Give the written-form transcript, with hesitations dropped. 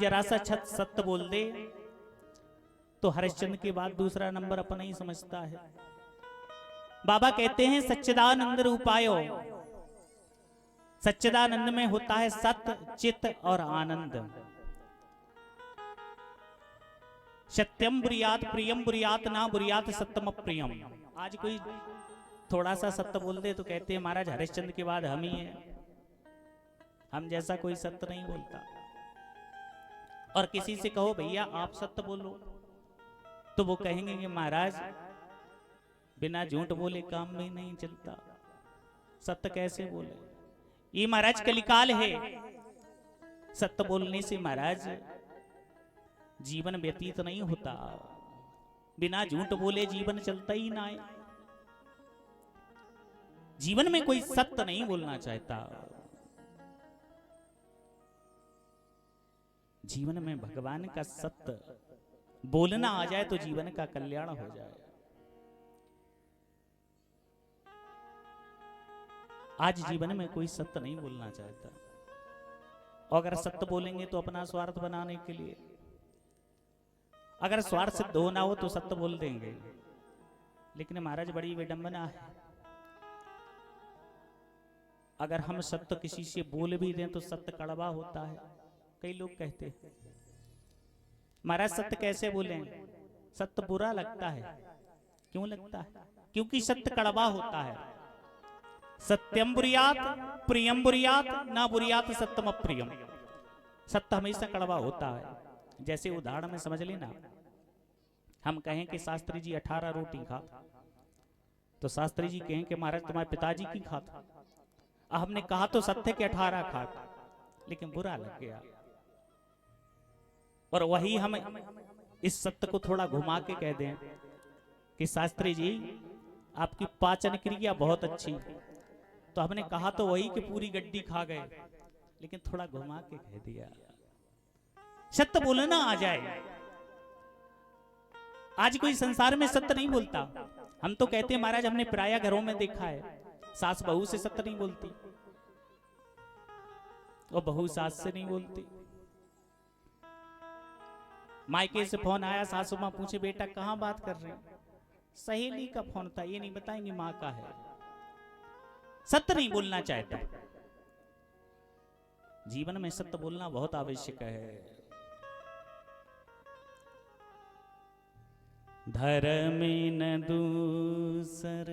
जरा सा छत सत्य बोल दे तो हरिश्चंद्र के बाद दूसरा नंबर अपना ही समझता है। बाबा कहते हैं सच्चिदानंद रूपायो, सच्चिदानंद में होता है सत्य चित्त और आनंद। सत्यम बुरियात प्रियम बुरियात ना बुरियात सत्यम प्रियम। आज कोई थोड़ा सा सत्य बोल दे तो कहते हैं महाराज हरिश्चंद्र के बाद हम ही हैं, हम जैसा कोई सत्य नहीं बोलता। और किसी से कहो भैया आप सत्य बोलो तो वो कहेंगे कि महाराज बिना झूठ बोले काम में नहीं चलता, सत्य कैसे बोले। ये महाराज कलिकाल है, सत्य बोलने से महाराज जीवन व्यतीत नहीं होता, बिना झूठ बोले जीवन चलता ही ना है। जीवन में कोई सत्य नहीं बोलना चाहता। जीवन में भगवान का सत्य बोलना आ जाए तो जीवन का कल्याण हो जाए। आज जीवन में कोई सत्य नहीं बोलना चाहता, और अगर सत्य बोलेंगे तो अपना स्वार्थ बनाने के लिए, अगर स्वार्थ सिद्ध होना हो तो सत्य बोल देंगे। लेकिन महाराज बड़ी विडंबना है, अगर हम सत्य किसी से बोल भी दें तो सत्य कड़वा होता है। कई लोग कहते हैं महाराज सत्य कैसे बोलें, सत्य बुरा लगता है। क्यों लगता है? क्योंकि सत्य कड़वा होता है। सत्यम बुरियात प्रियम बुरियात ना बुरियात सत्यम अप्रियम। सत्य हमेशा कड़वा होता है। जैसे उदाहरण में समझ लेना, हम कहें कि शास्त्री जी 18 रोटी खा, तो शास्त्री जी कहें कि महाराज तुम्हारे पिताजी की खाता। हमने कहा तो सत्य के 18 खा, लेकिन बुरा लग गया। और वही हम इस सत्य को थोड़ा घुमा के कह दें कि शास्त्री जी आपकी पाचन क्रिया बहुत अच्छी, तो हमने कहा तो वही कि पूरी गड्डी खा गए, लेकिन थोड़ा घुमा के कह दिया। सत्य बोलना आ जाए। आज कोई संसार में सत्य नहीं बोलता। हम तो कहते हैं महाराज हमने प्राय घरों में देखा है सास बहू से सत्य नहीं बोलती और बहू सास से नहीं बोलती। मायके से फोन आया, सासू मां पूछे बेटा कहां बात कर रहे हैं, सहेली का फोन था, ये नहीं बताएंगे मां का है। सत्य नहीं बोलना चाहता। जीवन में सत्य बोलना बहुत आवश्यक है। धर्म न दूसर